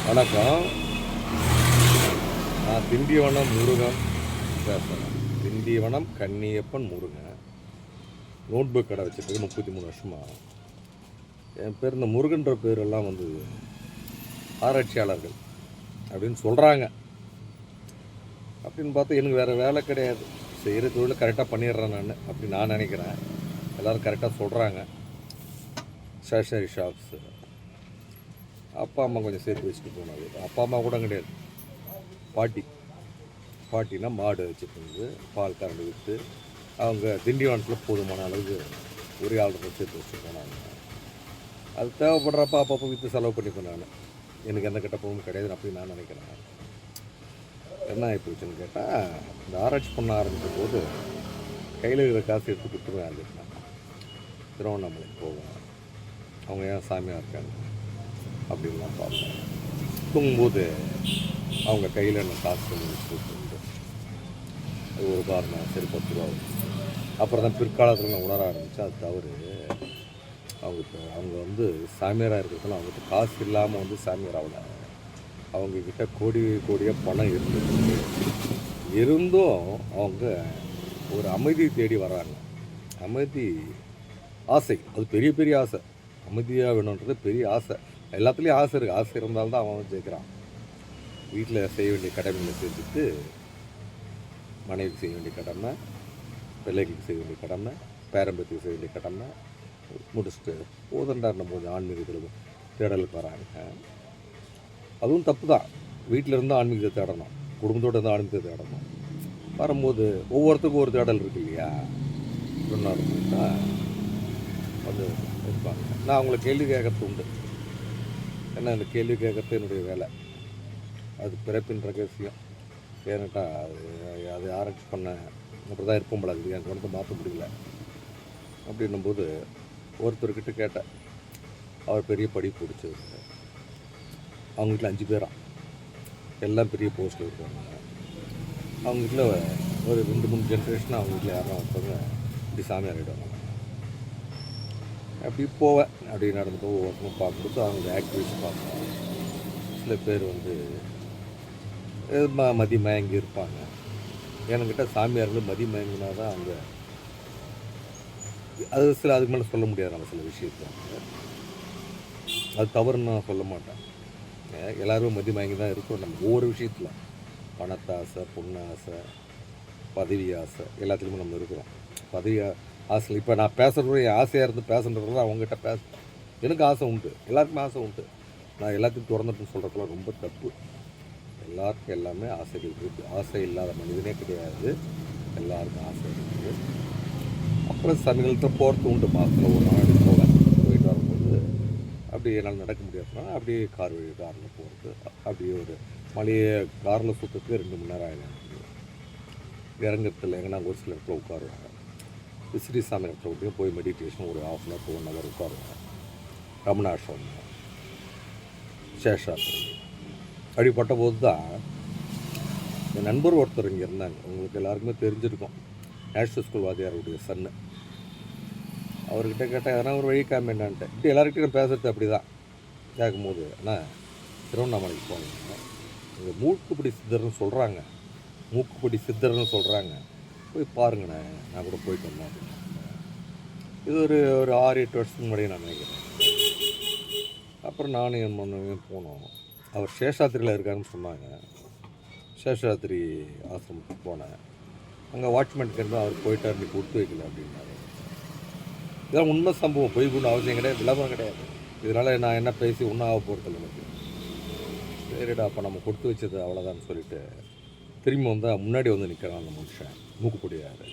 வணக்கம். நான் திண்டிவனம் முருகன் பேசுகிறேன். திண்டிவனம் கன்னியப்பன் முருகன். நோட்புக் கடை வச்சுருக்கு 33 வருஷமாக. என் பேர் இந்த முருகன்ற பேரெல்லாம் வந்து ஆராய்ச்சியாளர்கள் அப்படின்னு சொல்கிறாங்க. அப்படின்னு பார்த்தா எனக்கு வேறு வேலை கிடையாது. செய்கிற தொழிலை கரெக்டாக பண்ணிடுறேன் நான் அப்படின்னு நான் நினைக்கிறேன். எல்லோரும் கரெக்டாக சொல்கிறாங்க. ஸ்டேஷ்னரி ஷாப்ஸு அப்பா அம்மா கொஞ்சம் சேர்த்து வச்சுட்டு போனாங்க. அப்பா அம்மா கூட கிடையாது, பாட்டினா மாடு வச்சுருந்து பால் கறந்து விற்று அவங்க திண்டிவனத்தில் போதுமான அளவுக்கு ஒரே ஆர்டர் சேர்த்து வச்சுட்டு போனாங்க. அது தேவைப்படுறப்ப அப்பப்போ விற்று செலவு பண்ணிப்பேன் நான். எனக்கு எந்த கெட்ட பொருளும் கிடையாது அப்படின்னு நான் நினைக்கிறேன். என்ன ஆகிப்போச்சுன்னு கேட்டால், இந்த ஆராய்ச்சி பண்ண ஆரம்பித்த போது கையில் இருக்கிற காசு எடுத்து கொடுத்துருவேன். அது திருவண்ணாமலைக்கு போவேன். அவங்க ஏன் சாமியாக இருக்காங்க அப்படின்லாம் பார்ப்பேன். தூங்கும்போது அவங்க கையில் என்ன காசு பண்ணி வச்சுட்டு அது ஒரு காரணம். சரி 10 ரூபா. அப்புறம் தான் பிற்காலத்தில் நான் உணர ஆரம்பித்தேன் அது தவறு. அவங்க வந்து சாமியாராக இருக்கிறதுனால அவங்ககிட்ட காசு இல்லாமல் வந்து சாமியார் ஆகல. அவங்கக்கிட்ட கோடியாக பணம் இருந்தும் அவங்க ஒரு அமைதியை தேடி வராங்க. அமைதி ஆசை, அது பெரிய ஆசை. அமைதியாக வேணுன்றது பெரிய ஆசை. எல்லாத்துலேயும் ஆசை இருக்குது. ஆசை இருந்தால்தான் அவன் ஜெயிக்கிறான். வீட்டில் செய்ய வேண்டிய கடமைகளை செஞ்சுட்டு மனைவிக்கு செய்ய வேண்டிய கடமை, பிள்ளைகளுக்கு செய்ய வேண்டிய கடமை, பேரம்பத்துக்கு செய்ய வேண்டிய கடமை முடிச்சுட்டு போதண்டாருன்னும் போது ஆன்மீகத்தில் தேடலுக்கு வராங்க. அதுவும் தப்பு தான். வீட்டில் இருந்தால் ஆன்மீகத்தை தேடணும், குடும்பத்தோடு இருந்தால் ஆன்மீகத்தை தேடணும். வரும்போது ஒவ்வொருத்தருக்கும் ஒரு தேடல் இருக்கு இல்லையா? சொன்னாருன்னா வந்து இருப்பாங்க. நான் அவங்கள கேள்வி கேட்கறது உண்டு. ஏன்னா இந்த கேள்வி கேட்கறது என்னுடைய வேலை. அது பிறப்பின் ரகசியம். ஏன்னாட்டா அது ஆராய்ச்சி பண்ண அப்படி தான் இருப்போம் போல. அது எனக்கு வந்து மாற்ற முடியல. அப்படின்னும்போது ஒருத்தர்கிட்ட கேட்டேன். அவர் பெரிய படிப்பு பிடிச்சவர். அவங்க வீட்டில் 5 பேரா, எல்லாம் பெரிய போஸ்ட்டில் இருக்காங்க. அவங்க வீட்டில் ஒரு 2-3 ஜென்ரேஷனாக அவங்க வீட்டில் யாரும் ஒருத்தவங்க இப்படி சாமியார் ஆகிடுவாங்க. அப்படி போவேன். அப்படி நடந்து போய் ஒவ்வொருத்தரும் பார்க்கும்போது அவங்க ஆக்டிவிஸ்ட் பார்ப்போம். சில பேர் வந்து மதி மயங்கி இருப்பாங்க. என்கிட்ட சாமியார்கள் மதி மயங்கினா தான் அவங்க அது அதுக்கு மேலே சொல்ல முடியாது. நம்ம சில விஷயத்தை அது தவறுன்னு நான் சொல்ல மாட்டேன். எல்லோரும் மதி மயங்கி தான் இருக்கும். நம்ம ஒவ்வொரு விஷயத்தில் பணத்தாசை, பொண்ணாசை, பதவி ஆசை எல்லாத்துலேயுமே நம்ம இருக்கிறோம். பதவி ஆசை இப்போ நான் பேசுகிறது என் ஆசையாக இருந்து பேசுன்றதுலாம் அவங்ககிட்ட பேசுகிறேன். எனக்கு ஆசை உண்டு, எல்லாருக்குமே ஆசை உண்டு. நான் எல்லாத்தையும் திறந்துட்டுன்னு சொல்கிறதுலாம் ரொம்ப தப்பு. எல்லாருக்கும் எல்லாமே ஆசைகள் இருக்குது. ஆசை இல்லாத மனிதனே கிடையாது. எல்லாருக்கும் ஆசை இருக்குது. அப்புறம் சமயத்தில் போகிறது உண்டு. மாதத்தில் ஒரு நாள் போவேன். போயிட்டு வரும்போது அப்படி என்னால் நடக்க முடியாதுன்னா அப்படியே காரில் போகிறது. அப்படியே ஒரு மலையை காரில் சுற்றுறதுக்கு 2 மணி நேரம் ஆகிடும். இறங்குறதுல எங்கன்னா ஒரு சில இடத்துல உட்காருவாங்க. விசிறி சாமி இடத்துல விட்டு போய் மெடிடேஷன் ஒரு 1/2 to 1 hour உட்காருவாங்க. ரமணாசிரமம், சேஷாத்திரி. அப்படிப்பட்ட போது தான் என் நண்பர் ஒருத்தர் இங்கே இருந்தாங்க. உங்களுக்கு எல்லாருக்குமே தெரிஞ்சிருக்கும். நேஷனல் ஸ்கூல் வாத்தியாருடைய சன்னு. அவர்கிட்ட கேட்டால் எதனா ஒரு வழி காமிண்டான்ட்டு இப்படி எல்லாருக்கிட்டையும் நான் பேசுகிறது அப்படி தான். கேட்கும்போது ஆனால் திருவண்ணாமலைக்கு போனீங்க, இங்கே மூக்குப்பிடி சித்தர்னு சொல்கிறாங்க, போய் பாருங்கண்ணே. நான் கூட போயிட்டு வந்தேன். இது ஒரு 6-8 வருஷத்துக்கு முன்னாடியே நான் நினைக்கிறேன். அப்புறம் நானும் என் மனைவியும் போனோம். அவர் சேஷாத்திரியில் இருக்காருன்னு சொன்னாங்க. சேஷாத்திரி ஆசிரமத்துக்கு போனேன். அங்கே வாட்ச்மேன் கேட்டால் அவர் போயிட்டார், நீ கொடுத்து வைக்கல அப்படின்னாரு. இதெல்லாம் உண்மை சம்பவம். பொய் கொண்டு அவசியம் கிடையாது, விளம்பரம் கிடையாது. இதனால் நான் என்ன பேசி ஒன்றும் ஆக போகிறது எனக்கு. சரிடா, அப்போ நம்ம கொடுத்து வச்சது அவ்வளோதான்னு சொல்லிட்டு திரும்பி வந்தால் முன்னாடி வந்து நிற்கிறான் அந்த மனுஷன். மூக்குப்பொடியார்.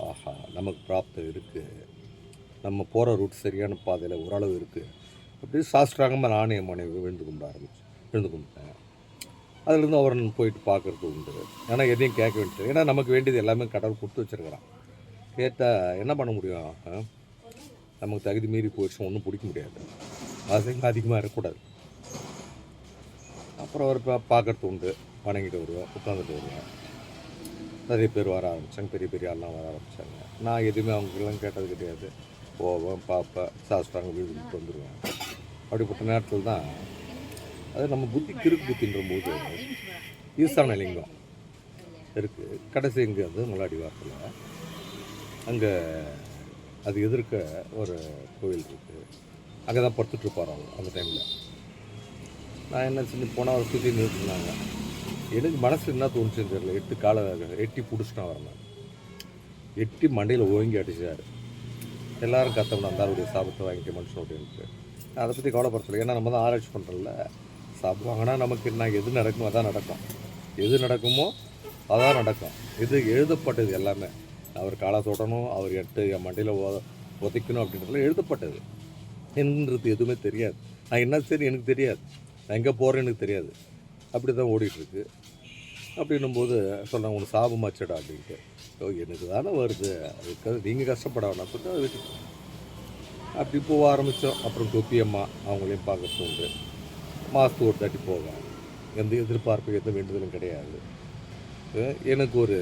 ஆஹா, நமக்கு பிராப்தம் இருக்குது, நம்ம போகிற ரூட் சரியான பாதையில் ஓரளவு இருக்குது அப்படி சாஸ்திராங்கமாக நானே என் மனைவி எழுந்து கும்பிட்டேன். அதுலேருந்து அவர் போயிட்டு பார்க்குறது உண்டு. ஏன்னா எதையும் கேட்க வேண்டியது. ஏன்னா நமக்கு வேண்டியது எல்லாமே கடவுள் கொடுத்து வச்சுருக்கிறான். கேட்டால் என்ன பண்ண முடியும்? நமக்கு தகுதி மீறி போயிடுச்சு, ஒன்றும் பிடிக்க முடியாது. ஆசைங்க அதிகமாக இருக்கக்கூடாது. அப்புறம் அவர் பார்க்குறது உண்டு. வணங்கிட்டு வருவேன், உட்காந்துட்டு வருவேன். நிறைய பேர் வர ஆரம்பித்தாங்க, பெரிய ஆள்லாம் வர ஆரம்பித்தாங்க. நான் எதுவுமே அவங்களுக்கெல்லாம் கேட்டது கிடையாது. போவேன், பார்ப்பேன், சாஸ்திராங்க வீட்டுக்கு வந்துடுவேன். அப்படிப்பட்ட நேரத்தில் தான் அது நம்ம புத்தி கிறுக்கு புத்தின்ற போது ஈசான லிங்கம் இருக்குது. கடைசி இங்கே வந்து முன்னாடி வாரத்தில் அங்கே அது எதிர்க்க ஒரு கோவில் இருக்குது. அங்கே தான் படுத்துட்ருப்பார் அவங்க அந்த டைமில். நான் என்ன செஞ்சு போனால் அவர் சுற்றி நிறுத்தினாங்க. எனக்கு மனசு என்ன தோணுச்சுன்னு தெரியல. எட்டி பிடிச்சிட்டான் வரணும். எட்டி மண்டையில் ஓங்கி அடிச்சார். எல்லோரும் கத்தவன அந்தாருடைய சாபத்தை வாங்கிட்டு மனுஷன் அப்படின்ட்டு. அதை பற்றி கவலைப்படுத்தலை. ஏன்னா நம்ம தான் ஆராய்ச்சி பண்ணுறோம்ல. சாப்பிட்டு வாங்கினா நமக்கு என்ன எது நடக்குமோ அதான் நடக்கும். எது நடக்குமோ அதான் நடக்கும். இது எழுதப்பட்டது எல்லாமே. அவர் காலை தொடணும், அவர் என் மண்டையில் உதைக்கணும் அப்படின்றதுல எழுதப்பட்டது. என்னன்றது எதுவுமே தெரியாது. நான் என்ன சரி எனக்கு தெரியாது. நான் எங்கே போகிறேன்னு எனக்கு தெரியாது. அப்படி தான் ஓடிட்டுருக்கு. அப்படின்னும்போது சொல்கிறாங்க உனக்கு சாபமாச்சடா அப்படின்ட்டு. எனக்கு தானே வருது, அதுக்காக நீங்கள் கஷ்டப்பட வேணாம் சொல்லிட்டு அதை விட்டு அப்படி போக ஆரம்பித்தோம். அப்புறம் தொப்பியம்மா அவங்களையும் பார்க்கறது உண்டு. மாதத்துக்கு ஒரு தாட்டி போவேன். எந்த எதிர்பார்ப்பு எந்த வேண்டுதலும் கிடையாது. எனக்கு ஒரு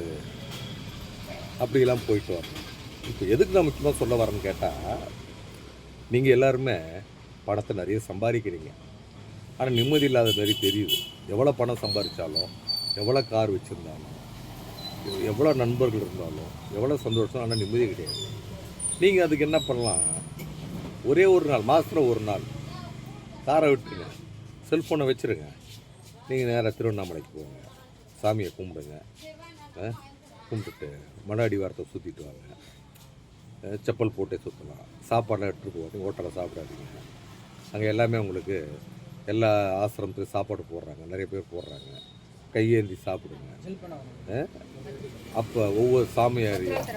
அப்படிலாம் போயிட்டு வரணும். இப்போ எதுக்கு நான் முக்கியமாக சொல்ல வரேன்னு கேட்டால், நீங்கள் எல்லாருமே பணத்தை நிறைய சம்பாதிக்கிறீங்க. ஆனால் நிம்மதி இல்லாத மாதிரி தெரியுது. எவ்வளோ பணம் சம்பாதிச்சாலும், எவ்வளோ கார் வச்சுருந்தாலும், எவ்வளோ நண்பர்கள் இருந்தாலும், எவ்வளோ சந்தோஷம், ஆனால் நிம்மதி கிடையாது. நீங்கள் அதுக்கு என்ன பண்ணலாம்? ஒரே ஒரு நாள், மாதத்தில் ஒரு நாள் காரை விட்டுருங்க, செல்ஃபோனை வச்சுருங்க. நீங்கள் நேராக திருவண்ணாமலைக்கு போங்க, சாமியை கும்பிடுங்க. கும்பிட்டுட்டு மடாடி வாரத்தை சுற்றிட்டு வாங்க. செப்பல் போட்டே சுற்றலாம். சாப்பாடெலாம் எடுத்துகிட்டு போவாங்க. ஹோட்டலில் சாப்பிடாதீங்க. அங்கே எல்லாமே உங்களுக்கு எல்லா ஆசிரமத்துக்கு சாப்பாடு போடுறாங்க. நிறைய பேர் போடுறாங்க. கையேந்தி சாப்பிடுங்க. அப்போ ஒவ்வொரு சாமியாரையும்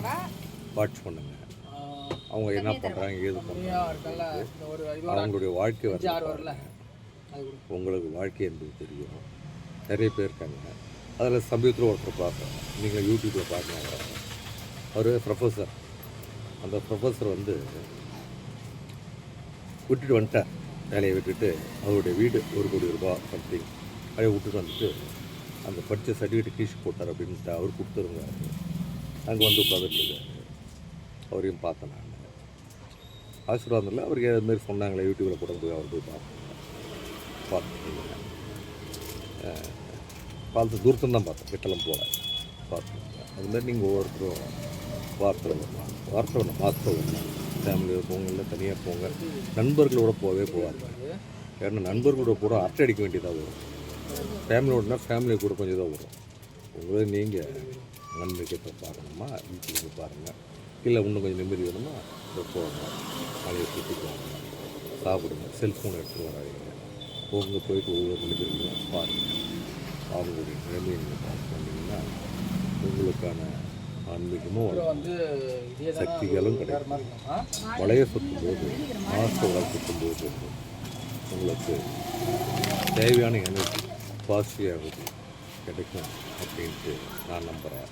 வாட்ச் பண்ணுங்க. அவங்க என்ன பண்ணுறாங்க, ஏது பண்ணுறாங்க, அவங்களுடைய வாழ்க்கை வரல. உங்களுக்கு வாழ்க்கை என்பது தெரியும். நிறைய பேர் இருக்காங்க. அதில் சமீபத்தில் ஒருத்தர் பார்ப்பேன். நீங்கள் யூடியூப்பில் பார்க்கணும். அவர் ப்ரொஃபஸர். அந்த ப்ரொஃபஸர் வந்து விட்டுட்டு வந்துட்டார். வேலையை விட்டுட்டு அவருடைய வீடு 1 கோடி ரூபாய் சம்திங் அப்படியே விட்டுட்டு வந்துட்டு அந்த படித்த சர்டிஃபிகேட் கீழ் போட்டார் அப்படின்ட்டு அவர் கொடுத்துருந்தார். அங்கே வந்து உட்காந்துருக்காரு. அவரையும் பார்த்தேன் நான். ஆசீர்வாதம் இல்லை, அவருக்கு அதுமாரி சொன்னாங்களே யூடியூப்பில் போடுறதுக்கு அவர் போய் பார்த்துருக்கீங்க. பார்த்து தூரத்தில் தான் பார்த்தேன், கிட்டலாம் போல பார்த்துருக்கீங்க. அதுமாதிரி நீங்கள் ஒவ்வொருத்தரும் வாரத்தில் மாதத்தில் ஒன்று ஃபேமிலியோட போங்க, இல்லை தனியாக போங்க. நண்பர்களோட போவாங்க. ஏன்னா நண்பர்களோட கூட அரட்டை அடிக்க வேண்டியதாக வரும். ஃபேமிலியோடனா ஃபேமிலி கூட கொஞ்சம் தான் வரும். உங்களே நீங்கள் நன்மைக்கத்தை பாருங்கம்மா, வீட்டுக்கு பாருங்கள். இல்லை இன்னும் கொஞ்சம் நிம்மதி வேணுமா போங்க, மலையை சுற்றிட்டு வாங்க, சாப்பிடுங்க. செல்ஃபோன் எடுத்துகிட்டு வராதிங்க. போங்க, போயிட்டு ஒவ்வொரு மனிதர்களையும் பாருங்கள். அவங்களுடைய நிலைமையை நீங்கள் பார்த்து பண்ணிங்கன்னா உங்களுக்கான ஆன்மீகமும் சக்திகளும் கிடைக்கும். வளைய சுற்றும்போது, மாஸ்டர் சுற்றும்போது உங்களுக்கு தேவையான எனர்ஜி பாசிட்டிவாக கிடைக்கும் அப்படின்ட்டு நான் நம்புகிறேன்.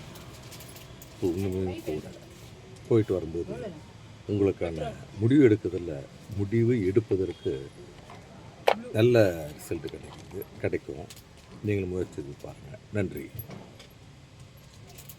உண்மையும் கூட போயிட்டு வரும்போது உங்களுக்கான முடிவு எடுப்பதற்கு நல்ல ரிசல்ட் கிடைக்கும். நீங்களும் முயற்சி பாருங்கள். நன்றி.